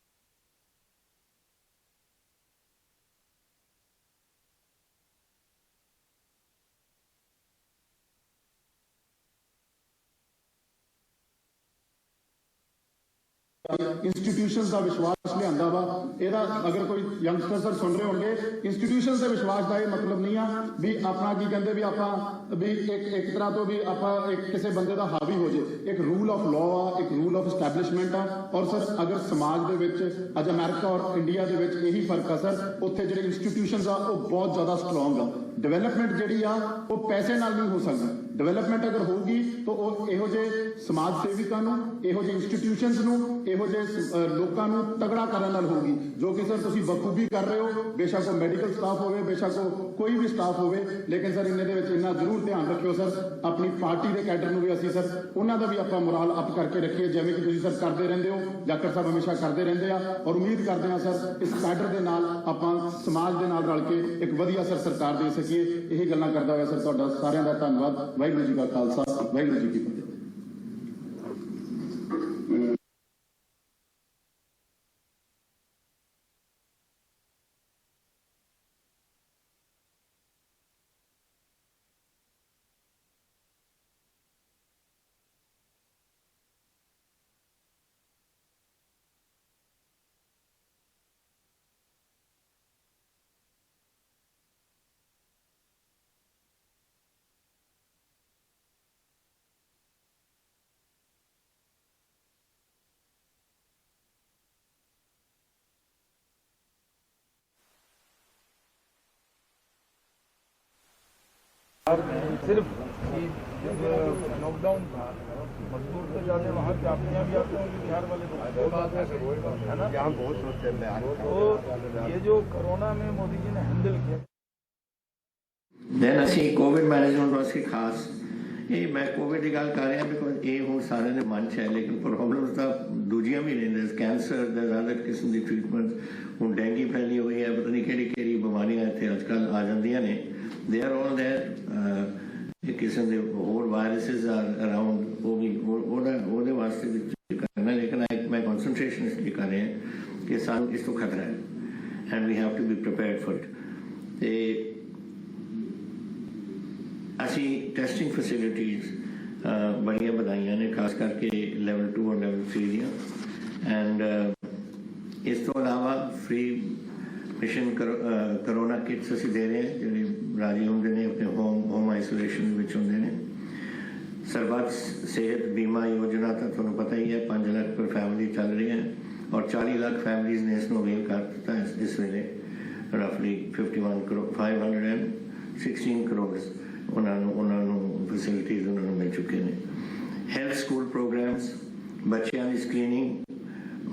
ਇੰਸਟੀਟਿਊਸ਼ਨਸ ਦਾ ਵਿਸ਼ਵਾਸ ਲਿਆਂਦਾ ਵਾ। ਇਹਦਾ ਅਗਰ ਕੋਈ ਯੰਗਸਟਰ ਸਰ ਸੁਣ ਰਹੇ ਹੋਣਗੇ, ਇੰਸਟੀਟਿਊਸ਼ਨਸ ਦੇ ਵਿਸ਼ਵਾਸ ਦਾ ਇਹ ਮਤਲਬ ਨਹੀਂ ਆ ਵੀ ਆਪਣਾ ਕੀ ਕਹਿੰਦੇ ਵੀ ਆਪਾਂ ਵੀ ਇੱਕ ਤਰ੍ਹਾਂ ਤੋਂ ਵੀ ਆਪਾਂ ਇੱਕ ਕਿਸੇ ਬੰਦੇ ਦਾ ਹਾਵੀ ਹੋ ਜੇ। ਇੱਕ ਰੂਲ ਆਫ ਲਾਅ ਆ, ਇੱਕ ਰੂਲ ਆਫ ਐਸਟੈਬਲਿਸ਼ਮੈਂਟ ਆ। ਔਰ ਸਰ ਅਗਰ ਸਮਾਜ ਦੇ ਵਿੱਚ ਅੱਜ ਅਮਰੀਕਾ ਔਰ ਇੰਡੀਆ ਦੇ ਵਿੱਚ ਇਹੀ ਫਰਕ ਆ ਸਰ, ਉੱਥੇ ਜਿਹੜੇ ਇੰਸਟੀਟਿਊਸ਼ਨਸ ਆ ਉਹ ਬਹੁਤ ਜ਼ਿਆਦਾ ਸਟਰੋਂਗ ਆ। ਡਿਵੈਲਪਮੈਂਟ ਜਿਹੜੀ ਆ ਉਹ ਪੈਸੇ ਨਾਲ ਨਹੀਂ ਹੋ ਸਕਦੀ। ਡਿਵੈਲਪਮੈਂਟ ਅਗਰ ਹੋਊਗੀ ਤਾਂ ਉਹ ਇਹੋ ਜਿਹੇ ਸਮਾਜ ਸੇਵਿਕਾਂ ਨੂੰ, ਇਹੋ ਜਿਹੇ ਇੰਸਟੀਟਿਊਸ਼ਨਸ ਨੂੰ, ਇਹੋ ਜਿਹੇ ਲੋਕਾਂ ਨੂੰ ਤਗੜਾ ਕਰਨ ਨਾਲ ਹੋਊਗੀ, ਜੋ ਕਿ ਸਰ ਤੁਸੀਂ ਬਖੂਬੀ ਕਰ ਰਹੇ ਹੋ। ਬੇਸ਼ੱਕ ਉਹ ਮੈਡੀਕਲ ਸਟਾਫ ਹੋਵੇ, ਬੇਸ਼ੱਕ ਉਹ ਕੋਈ ਵੀ ਸਟਾਫ ਹੋਵੇ, ਲੇਕਿਨ ਸਰ ਇਹਨਾਂ ਦੇ ਵਿੱਚ ਇੰਨਾ ਜ਼ਰੂਰ ਧਿਆਨ ਰੱਖਿਓ ਸਰ, ਆਪਣੀ ਪਾਰਟੀ ਦੇ ਕੈਡਰ ਨੂੰ ਵੀ ਅਸੀਂ ਸਰ ਉਹਨਾਂ ਦਾ ਵੀ ਆਪਾਂ ਮੋਰਲ ਅਪ ਕਰਕੇ ਰੱਖੀਏ, ਜਿਵੇਂ ਕਿ ਤੁਸੀਂ ਸਰ ਕਰਦੇ ਰਹਿੰਦੇ ਹੋ, ਜਾਖੜ ਸਾਹਿਬ ਹਮੇਸ਼ਾ ਕਰਦੇ ਰਹਿੰਦੇ ਆ। ਔਰ ਉਮੀਦ ਕਰਦੇ ਹਾਂ ਸਰ ਇਸ ਕੈਡਰ ਦੇ ਨਾਲ ਆਪਾਂ ਸਮਾਜ ਦੇ ਨਾਲ ਰਲ ਕੇ ਇੱਕ ਵਧੀਆ ਸਰ ਸਰਕਾਰ ਦੇ ਸਕੀਏ। ਇਹ ਗੱਲਾਂ ਕਰਦਾ ਹੋਇਆ ਸਰ ਤੁਹਾਡਾ ਸਾਰਿਆਂ ਦਾ ਧੰਨਵਾਦ। ਵਾਹਿਗੁਰੂ ਜੀ ਕਾ ਖਾਲਸਾ, ਵਾਹਿਗੁਰੂ ਜੀ ਕੀ ਫਤਿਹ। सिर्फ लॉकडाउन था, मजदूर तो जाते वहाँ के अपने भी आते होंगे बिहार वाले है ना, यहाँ बहुत सोचते हैं। तो ये जो कोरोना में मोदी जी ने हैंडल किया, then ਅਸੀਂ ਕੋਵਿਡ ਮੈਨੇਜਮੈਂਟ ਵਾਸਤੇ ਖਾਸ ਇਹ ਮੈਂ ਕੋਵਿਡ ਦੀ ਗੱਲ ਕਰ ਰਿਹਾ ਬਿਕੋਜ਼ ਇਹ ਹੁਣ ਸਾਰਿਆਂ ਦੇ ਮਨ 'ਚ ਹੈ, ਲੇਕਿਨ ਪ੍ਰੋਬਲਮਸ ਤਾਂ ਦੂਜੀਆਂ ਵੀ ਨੇ। ਦੈਰ ਕੈਂਸਰ, ਦੈਰ ਅਦਰ ਕਿਸਮ ਦੀ ਟ੍ਰੀਟਮੈਂਟ। ਹੁਣ ਡੈਂਗੀ ਫੈਲੀ ਹੋਈ ਹੈ, ਪਤਾ ਨਹੀਂ ਕਿਹੜੀ ਬਿਮਾਰੀਆਂ ਇੱਥੇ ਅੱਜ ਕੱਲ੍ਹ ਆ ਜਾਂਦੀਆਂ ਨੇ। They are all there. ਇੱਕ ਕਿਸਮ ਦੇ ਹੋਰ ਵਾਇਰਸਿਸ ਆਰ ਅਰਾਊਂਡ, ਉਹ ਵੀ ਉਹਦੇ ਵਾਸਤੇ ਵੀ ਕਰਨਾ। ਲੇਕਿਨ ਮੈਂ ਕਨਸਨਟ੍ਰੇਸ਼ਨ ਇਸ ਲਈ ਕਰ ਰਿਹਾ ਕਿ ਸਾਨੂੰ ਇਸ ਤੋਂ ਖਤਰਾ ਹੈ and we have to be prepared for it. ਤੇ ਅਸੀਂ ਟੈਸਟਿੰਗ ਫੈਸਿਲਿਟੀਜ਼ ਬੜੀਆਂ ਵਧਾਈਆਂ ਨੇ, ਖਾਸ ਕਰਕੇ ਲੈਵਲ 2 ਔਰ ਲੈਵਲ 3 ਦੀਆਂ। ਐਂਡ ਇਸ ਤੋਂ ਇਲਾਵਾ ਫ੍ਰੀ ਮਿਸ਼ਨ ਕਰੋਨਾ ਕਿਟਸ ਅਸੀਂ ਦੇ ਰਹੇ ਹਾਂ, ਜਿਹੜੇ ਰਾਜੀ ਹੁੰਦੇ ਨੇ ਆਪਣੇ ਹੋਮ ਆਈਸੋਲੇਸ਼ਨ ਵਿੱਚ ਹੁੰਦੇ ਨੇ। ਸਰਬੱਤ ਸਿਹਤ ਬੀਮਾ ਯੋਜਨਾ ਤਾਂ ਤੁਹਾਨੂੰ ਪਤਾ ਹੀ ਹੈ, 5 ਲੱਖ ਪਰ ਫੈਮਿਲੀ ਚੱਲ ਰਹੀ ਹੈ ਔਰ 40 ਲੱਖ ਫੈਮਿਲੀਜ਼ ਨੇ ਇਸ ਨੂੰ ਅਵੇਲ ਕਰ ਦਿੱਤਾ ਇਸ ਵੇਲੇ। ਰਫਲੀ 516 ਕਰੋੜ ਉਹਨਾਂ ਨੂੰ ਫੈਸਿਲਿਟੀਜ਼ ਉਹਨਾਂ ਨੂੰ ਮਿਲ ਚੁੱਕੇ ਨੇ। ਹੈਲਥ ਸਕੂਲ ਪ੍ਰੋਗਰਾਮਸ, ਬੱਚਿਆਂ ਦੀ ਸਕਰੀਨਿੰਗ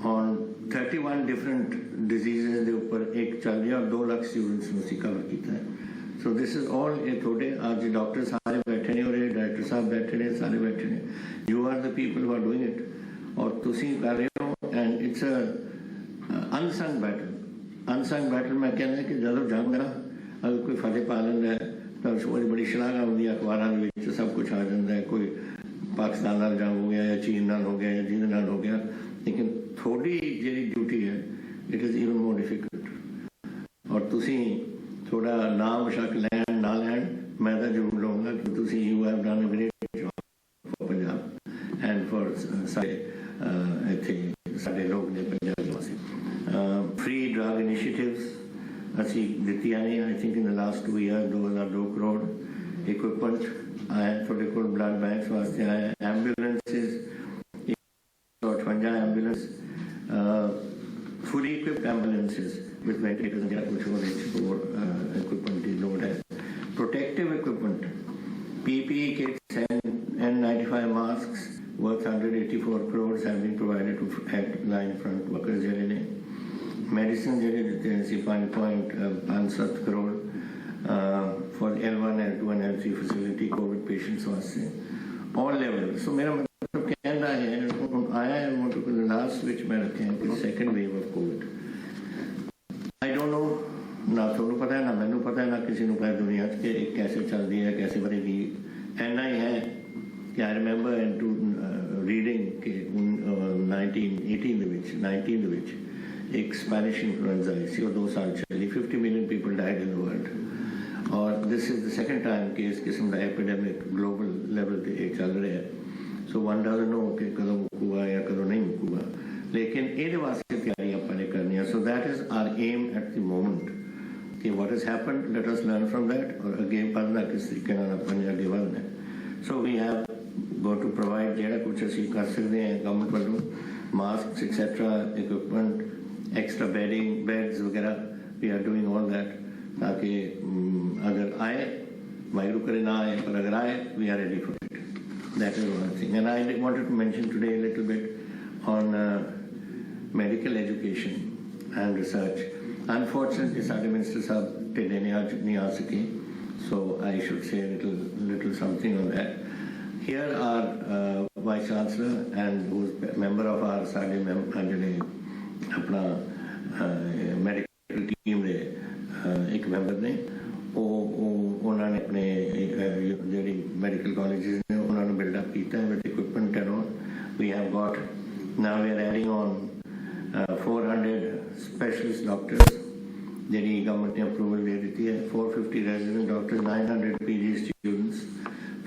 ਔਨ 31 ਡਿਫਰੈਂਟ ਡਿਜ਼ੀਜ਼ਸ ਦੇ ਉੱਪਰ ਇੱਕ ਚੱਲ ਰਿਹਾ ਔਰ 2 ਲੱਖ ਸਟੂਡੈਂਟਸ ਨੂੰ ਅਸੀਂ ਕਵਰ ਕੀਤਾ ਹੈ। ਸੋ ਦਿਸ ਇਜ਼ ਆਲ ਇਹ ਤੁਹਾਡੇ ਅੱਜ ਡਾਕਟਰ ਸਾਰੇ ਬੈਠੇ ਨੇ ਔਰ ਇਹ ਡਾਇਰੈਕਟਰ ਸਾਹਿਬ ਬੈਠੇ ਨੇ, ਸਾਰੇ ਬੈਠੇ ਨੇ। You are the people who are doing it ਔਰ ਤੁਸੀਂ ਕਰ ਰਹੇ ਹੋ। And it's a unsung battle. Unsung battle ਮੈਂ ਕਹਿੰਦਾ ਕਿ ਜਦੋਂ ਜੰਗ ਨਾ ਅਗਰ ਕੋਈ ਫਤਿਹ ਪਾ ਲੈਂਦਾ ਹੈ ਤਾਂ ਉਸ ਬੜੀ ਬੜੀ ਸ਼ਲਾਘਾ ਹੁੰਦੀ ਹੈ, ਅਖਬਾਰਾਂ ਦੇ ਵਿੱਚ ਸਭ ਕੁਝ ਆ ਜਾਂਦਾ ਹੈ। ਕੋਈ ਪਾਕਿਸਤਾਨ ਨਾਲ ਜੰਗ ਹੋ ਗਿਆ ਜਾਂ ਚੀਨ ਨਾਲ ਹੋ ਗਿਆ ਜਾਂ ਜਿਹਦੇ ਨਾਲ ਹੋ ਗਿਆ, ਲੇਕਿਨ ਤੁਹਾਡੀ ਜਿਹੜੀ ਡਿਊਟੀ ਹੈ it is even more difficult. ਔਰ ਤੁਸੀਂ ਥੋੜਾ ਨਾਮ ਸ਼ੱਕ ਲੈਣ ਨਾ ਲੈਣ, ਮੈਂ ਤਾਂ ਜ਼ਰੂਰ ਲਵਾਂਗਾ ਕਿ ਤੁਸੀਂ you have done a great job for Punjab and for ਸਾਡੇ ਇੱਥੇ ਸਾਡੇ ਲੋਕ ਨੇ ਪੰਜਾਬ ਵਾਸਤੇ। ਫ੍ਰੀ ਡਰਗ ਇਨੀਸ਼ੀਏਟਿਵਸ ਅਸੀਂ ਦਿੱਤੀਆਂ ਨੇ। I think in the last 2 year 2 crore equipment ਆਇਆ ਤੁਹਾਡੇ ਕੋਲ ਬਲੱਡ ਬੈਂਕਸ ਵਾਸਤੇ ਆਇਆ। ਐਂਬੂਲੈਂਸਿਸ 58 ambulance fully equipped ambulances with ventilators and kuch ਹੋਰ equipment ਦੀ ਲੋੜ ਹੈ। protective equipment, PPE kits and N95 masks worth 184 crores have been provided to headline front workers ਜਿਹੜੇ ਨੇ। medicine ਜਿਹੜੇ ਦਿੱਤੇ ਅਸੀਂ 5.57 crore for L1, L2 and L3 facility COVID patients ਵਾਸਤੇ all levels। so ਮੇਰਾ ਮਤਲਬ ਕਹਿੰਦਾ ਹੈ ਆਇਆ ਹੈ ਮੋਟੋ ਲਾਸਟ ਵਿੱਚ ਮੈਂ ਰੱਖਿਆ ਕਿ second wave of Covid. I don't know, ਨਾ ਤੁਹਾਨੂੰ ਪਤਾ ਹੈ ਨਾ ਮੈਨੂੰ ਪਤਾ ਹੈ ਨਾ ਕਿਸੇ ਨੂੰ ਪਤਾ ਦੁਨੀਆ 'ਚ ਕਿ ਇਹ ਕੈਸੇ ਚੱਲਦੀ ਹੈ, ਕੈਸੇ ਵਧੇਗੀ। ਇੰਨਾ ਹੀ ਹੈ ਕਿ I remember in to reading ਕਿ 19 ਦੇ ਵਿੱਚ ਇੱਕ ਸਪੈਨਿਸ਼ ਇਨਫਲੂਐਂਜ਼ਾ ਆਈ ਸੀ, ਉਹ 2 ਸਾਲ ਚੱਲੀ। 50 million people died in the world ਔਰ this is the second time ਕਿ ਇਸ ਕਿਸਮ ਦਾ ਐਪੀਡੈਮਿਕ ਗਲੋਬਲ ਲੈਵਲ 'ਤੇ ਇਹ ਚੱਲ ਰਿਹਾ ਹੈ। ਸੋ ਵਨ ਡਜ਼ਨਟ ਨੋ ਕਿ ਕਦੋਂ ਮੁੱਕੂਗਾ ਜਾਂ ਕਦੋਂ ਨਹੀਂ ਮੁੱਕੂਗਾ, ਲੇਕਿਨ ਇਹਦੇ ਵਾਸਤੇ ਤਿਆਰੀ ਆਪਾਂ ਨੇ ਕਰਨੀ ਹੈ। So that is our aim at the moment ਕਿ what has happened, let us learn from that ਔਰ ਅੱਗੇ ਪੜ੍ਹਨਾ ਕਿਸ ਤਰੀਕੇ ਨਾਲ ਆਪਾਂ ਨੇ ਅੱਗੇ ਵਧਣਾ। So we have go to provide ਜਿਹੜਾ ਕੁਛ ਅਸੀਂ ਕਰ ਸਕਦੇ ਹਾਂ ਗਵਰਨਮੈਂਟ ਵੱਲੋਂ, mask etcetera, equipment, extra beds वगैरह, we are doing all that ताकि अगर आए वायरु करे ना आए, पर अगर आए we are ready for it. That is one thing. And I wanted to mention today a little bit on medical education and research. Unfortunately साडे मिनिस्टर साहब ढिल्ले नहीं आ सके, so I should say a little something on that. Here our Vice Chancellor and who's member of our साडे अपना medical team दे एक member ने उन्होंने अपने जी मेडिकल कॉलेजेस ने उन्होंने बिल्डअप किया है with equipment and all. We have got now we are adding on 400 specialist doctors जी गवर्नमेंट ने अप्रूवल दे दी है, 450 resident doctors, 900 PG students,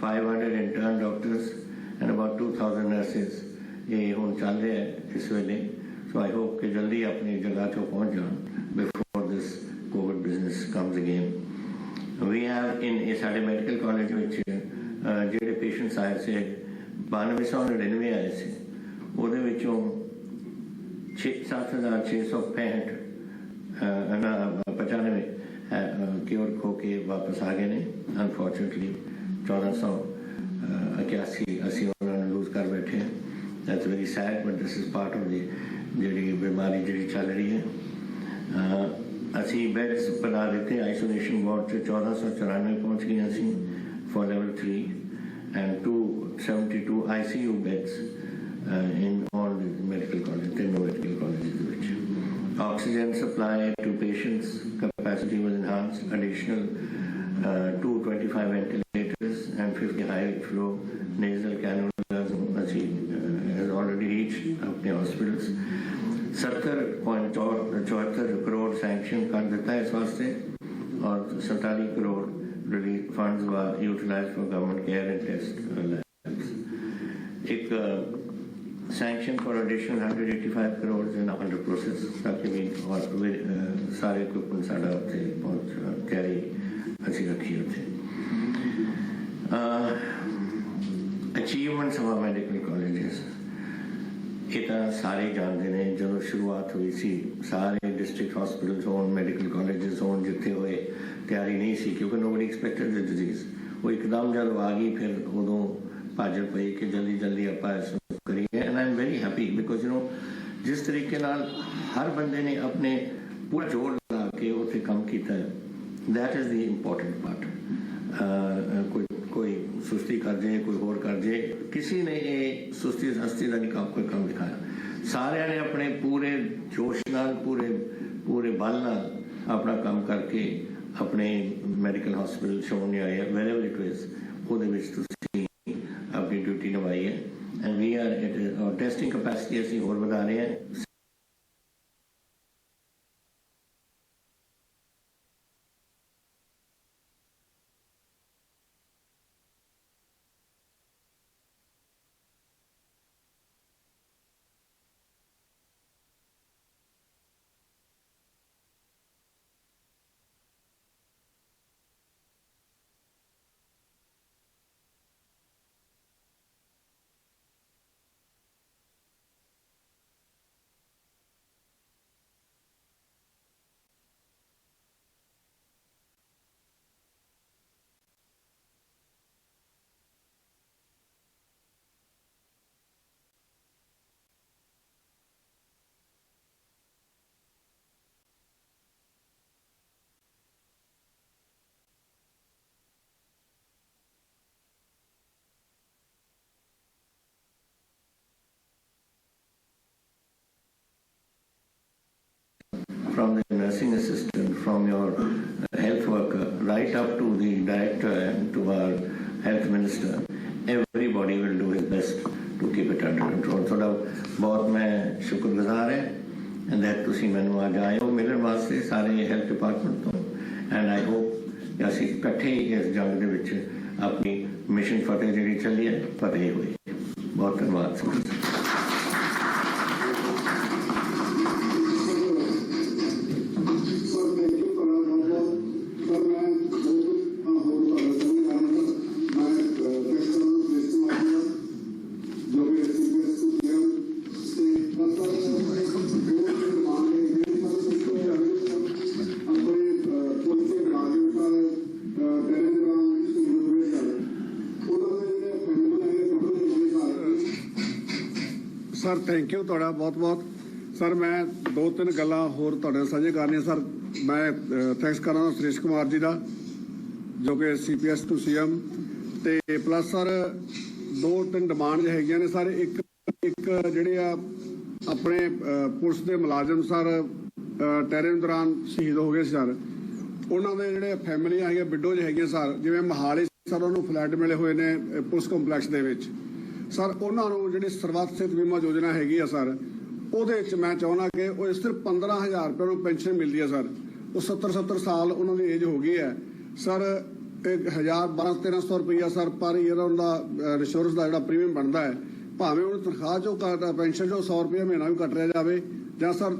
500 intern doctors and about 2000 nurses. ये हम चल रहे हैं इस वेले। सो आई होप कि जल्दी अपनी जगह तो पहुँच जाए before this covid business comes again. We have in साढ़े मेडिकल कॉलेज में जोड़े पेशेंट्स आए थे 9299 आए थे, वो 7665 क्योर खो के वापस आ गए ने। अनफॉर्चुनेटली 1481 असी उन्होंने लूज कर बैठे हैं। That's very sad but this is part of जी बीमारी जी चल रही है। असी बैड्स बना देते आइसोलेशन वार्ड से 1494 पहुँच गए असी for level 3 and 272 ICU beds in all medical college, तीनों medical college. Oxygen supply to patients capacity was enhanced, additional 225 ventilators and 50 high flow nasal cannulas has already reached अपने hospitals. 70.74 crore sanction कर देता है इस वास्ते और 47 crore relief funds were utilized for government care and test labs. एक sanction for additional 185 crore in under process ताकि भी और सारे इक्विपमेंट साढ़ा उत्थे पहुंच कैरी अच्छी रखी उत्थे। अचीवमेंट्स ऑफ मेडिकल कॉलेजेस ये तो सारे जानते हैं। जो शुरुआत हुई सी सारे डिस्ट्रिक्ट हॉस्पिटल्स होन, मेडिकल कॉलेजेस होन, जिथे हुए तैयारी नहीं सी क्योंकि नोबडी एक्सपेक्टेड द डिजीज। वो एकदम जब आ गई फिर उदों भाजल पई कि जल्दी जल्दी आप करिए। And I am very happy because you know जिस तरीके नाल हर बंदे ने अपने पूरा जोर लगा के उत्थे काम किया है, that is the important part. कोई सुस्ती कर जाए, कोई होर कर जाए, किसी ने ये सुस्ती सस्ती का नहीं कोई काम दिखाया। सारे ने अपने पूरे जोश नाल पूरे बल नाल अपना काम करके अपने मेडिकल हॉस्पिटल छोड़ने आए हैं वेरेवर इट इज वो अपनी ड्यूटी निभाई है। And we are testing capacity असी होर बढ़ा रहे हैं। From the nursing assistant, from your health worker, right up to the director and to our health minister, everybody will do his best to keep it under control. थोड़ा बहुत मैं शुक्रगुजार है and that तुसी मैनू आज आए हो मिलने वास्ते सारे हेल्थ डिपार्टमेंट तो and I hope कि असी इकट्ठे इस जंग दे विच अपनी मिशन फतेह जी चली है फतेह हुई। बहुत धन्यवाद। ਸਰ ਥੈਂਕ ਯੂ ਤੁਹਾਡਾ ਬਹੁਤ ਬਹੁਤ ਸਰ ਮੈਂ ਦੋ ਤਿੰਨ ਗੱਲਾਂ ਹੋਰ ਤੁਹਾਡੇ ਨਾਲ ਸਾਂਝੇ ਕਰਨੀਆਂ ਸਰ ਮੈਂ ਥੈਂਕਸ ਕਰਨਾ ਸੁਰੇਸ਼ ਕੁਮਾਰ ਜੀ ਦਾ ਜੋ ਕਿ CPS to CM ਤੇ ਪਲੱਸ ਸਰ ਦੋ ਤਿੰਨ ਡਿਮਾਂਡ ਹੈਗੀਆਂ ਨੇ ਸਰ ਇੱਕ ਜਿਹੜੇ ਆ ਆਪਣੇ ਪੁਲਿਸ ਦੇ ਮੁਲਾਜ਼ਮ ਸਰ ਟੈਰਰਿਜ਼ਮ ਦੌਰਾਨ ਸ਼ਹੀਦ ਹੋ ਗਏ ਸਰ ਉਹਨਾਂ ਦੇ ਜਿਹੜੇ ਫੈਮਿਲੀਆਂ ਹੈਗੀਆਂ ਵਿਡੋਜ਼ ਹੈਗੀਆਂ ਸਰ ਜਿਵੇਂ ਮਹਾਲੀ ਸਰ ਉਹਨੂੰ ਫਲੈਟ ਮਿਲੇ ਹੋਏ ਨੇ ਪੁਲਿਸ ਕੰਪਲੈਕਸ ਦੇ ਵਿੱਚ ਸਰ ਉਹਨਾਂ ਨੂੰ ਜਿਹੜੀ ਸਰਬੱਤ ਸਿਹਤ ਬੀਮਾ ਯੋਜਨਾ ਹੈਗੀ ਆ ਸਰ ਉਹਦੇ ਵਿੱਚ ਮੈਂ ਚਾਹੁੰਦਾ ਕਿ ਉਹ ਸਿਰਫ 15,000 ਰੁਪਏ ਨੂੰ ਪੈਨਸ਼ਨ ਮਿਲਦੀ ਹੈ ਸਰ ਉਹ 70 ਸਾਲ ਉਹਨਾਂ ਦੀ ਏਜ ਹੋ ਗਈ ਹੈ ਸਰ 1,000-1,200-1,300 ਰੁਪਈਆ ਸਰ ਪਰ ਈਅਰ ਉਹਦਾ ਇੰਸ਼ੋਰੈਂਸ ਦਾ ਜਿਹੜਾ ਪ੍ਰੀਮੀਅਮ ਬਣਦਾ ਹੈ ਭਾਵੇਂ ਉਹਨੂੰ ਤਨਖਾਹ ਚੋਂ ਪੈਨਸ਼ਨ ਚੋਂ 100 ਰੁਪਏ ਮਹੀਨਾ ਵੀ ਕੱਟ ਰਿਹਾ ਜਾਵੇ ਜਾਂ ਸਰ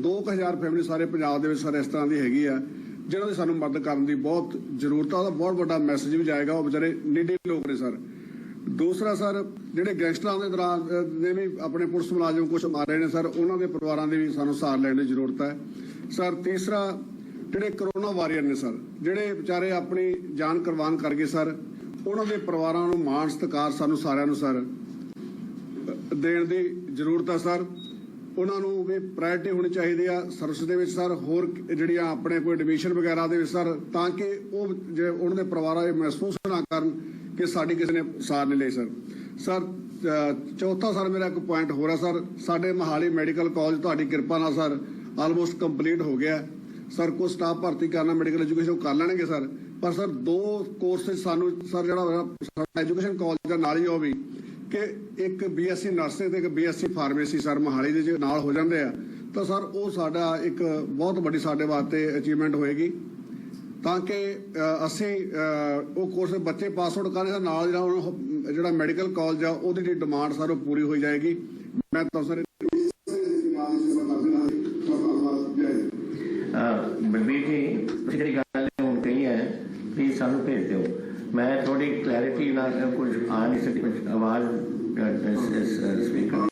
2,000 ਫੈਮਿਲੀ ਸਾਰੇ ਪੰਜਾਬ ਦੇ ਵਿੱਚ ਸਰ ਇਸ ਤਰ੍ਹਾਂ ਦੀ ਹੈਗੀ ਆ ਜਿਹਨਾਂ ਦੀ ਸਾਨੂੰ ਮਦਦ ਕਰਨ ਦੀ ਬਹੁਤ ਜ਼ਰੂਰਤ ਆ ਉਹਦਾ ਬਹੁਤ ਵੱਡਾ ਮੈਸੇਜ ਵੀ ਜਾਏਗਾ ਉਹ ਵਿਚਾਰੇ ਨੀਡੀ ਲੋਕ ਨੇ ਸਰ ਦੂਸਰਾ ਸਰ ਜਿਹੜੇ ਗੈਂਗਸਟਰਾਂ ਦੇ ਦੌਰਾਨ ਨੇ ਵੀ ਆਪਣੇ ਪੁਲਿਸ ਮੁਲਾਜ਼ਮ ਕੁਝ ਮਾਰੇ ਨੇ ਸਰ ਉਹਨਾਂ ਦੇ ਪਰਿਵਾਰਾਂ ਦੀ ਵੀ ਸਾਨੂੰ ਸਹਾਰ ਲੈਣ ਦੀ ਜ਼ਰੂਰਤ ਹੈ ਸਰ ਤੀਸਰਾ ਜਿਹੜੇ ਕਰੋਨਾ ਵਾਰੀਅਰ ਨੇ ਸਰ ਜਿਹੜੇ ਵਿਚਾਰੇ ਆਪਣੀ ਜਾਨ ਕੁਰਬਾਨ ਕਰ ਗਏ ਸਰ ਉਹਨਾਂ ਦੇ ਪਰਿਵਾਰਾਂ ਨੂੰ ਮਾਣ ਸਤਿਕਾਰ ਸਾਨੂੰ ਸਾਰਿਆਂ ਨੂੰ ਸਰ ਦੇਣ ਦੀ ਜ਼ਰੂਰਤ ਹੈ ਸਰ ਉਹਨਾਂ ਨੂੰ ਵੀ ਪ੍ਰਾਇੋਰਟੀ ਹੋਣੀ ਚਾਹੀਦੀ ਆ ਸਰਵਿਸ ਦੇ ਵਿੱਚ ਸਰ ਹੋਰ ਜਿਹੜੀਆਂ ਆਪਣੇ ਕੋਈ ਐਡਮਿਸ਼ਨ ਵਗੈਰਾ ਦੇ ਵਿੱਚ ਸਰ ਤਾਂ ਕਿ ਉਹ ਜੇ ਉਹਨਾਂ ਦੇ ਪਰਿਵਾਰਾਂ ਇਹ ਮਹਿਸੂਸ ਨਾ ਕਰਨ ਕਿ ਸਾਡੀ ਕਿਸੇ ਨੇ ਸਾਰ ਨਹੀਂ ਲਈ ਸਰ ਚੌਥਾ ਸਰ ਮੇਰਾ ਇੱਕ ਪੁਆਇੰਟ ਹੋ ਰਿਹਾ ਸਰ ਸਾਡੇ ਮਹਾਲੀ ਮੈਡੀਕਲ ਕਾਲਜ ਤੁਹਾਡੀ ਕਿਰਪਾ ਨਾਲ ਸਰ ਆਲਮੋਸਟ ਕੰਪਲੀਟ ਹੋ ਗਿਆ ਸਰ ਕੋਈ ਸਟਾਫ ਭਰਤੀ ਕਰਨਾ ਮੈਡੀਕਲ ਐਜੂਕੇਸ਼ਨ ਕਰ ਲੈਣਗੇ ਸਰ ਪਰ ਸਰ ਦੋ ਕੋਰਸ ਸਾਨੂੰ ਸਰ ਜਿਹੜਾ ਐਜੂਕੇਸ਼ਨ ਕਾਲਜ ਦਾ ਨਾਲ ਹੀ ਉਹ ਵੀ ਕਿ ਇੱਕ BSc ਨਰਸਿੰਗ ਤੇ ਇੱਕ BSc ਫਾਰਮੇਸੀ ਸਰ ਮਹਾਲੀ ਦੇ ਜੇ ਨਾਲ ਹੋ ਜਾਂਦੇ ਆ ਤਾਂ ਸਰ ਉਹ ਸਾਡਾ ਇੱਕ ਬਹੁਤ ਵੱਡੀ ਸਾਡੇ ਵਾਸਤੇ ਅਚੀਵਮੈਂਟ ਹੋਏਗੀ ਤਾਂ ਕਿ ਅਸੀਂ ਉਹ ਕੋਰਸ ਬੱਚੇ ਪਾਸ ਆਊਟ ਕਰਨ ਦੇ ਨਾਲ ਜਿਹੜਾ ਮੈਡੀਕਲ ਕਾਲਜ ਆ ਉਹਦੀ ਜਿਹੜੀ ਡਿਮਾਂਡ ਸਰ ਉਹ ਪੂਰੀ ਹੋ ਜਾਏਗੀ ਮੈਂ ਤਾਂ ਸਰ ਬਲਬੀਰ ਜੀ ਤੁਸੀਂ ਜਿਹੜੀ ਗੱਲ ਹੁਣ ਕਹੀ ਹੈ ਪਲੀਜ਼ ਸਾਨੂੰ ਭੇਜ ਦਿਓ ਮੈਂ ਥੋੜੀ ਕਲੈਰਿਟੀ ਨਾਲ ਕੁਝ ਆ ਨਹੀਂ ਸਕਦੀ ਕੁਝ ਆਵਾਜ਼ ਸਪੀਕਰ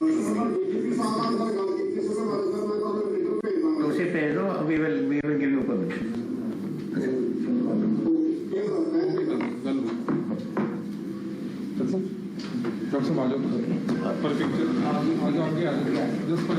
ਤੁਸੀਂ ਭੇਜ ਦਿਓ we will give you permission doctor साहब आ जाओ पर पिक्चर आ जाओ आगे आ जाओ जस्ट फॉर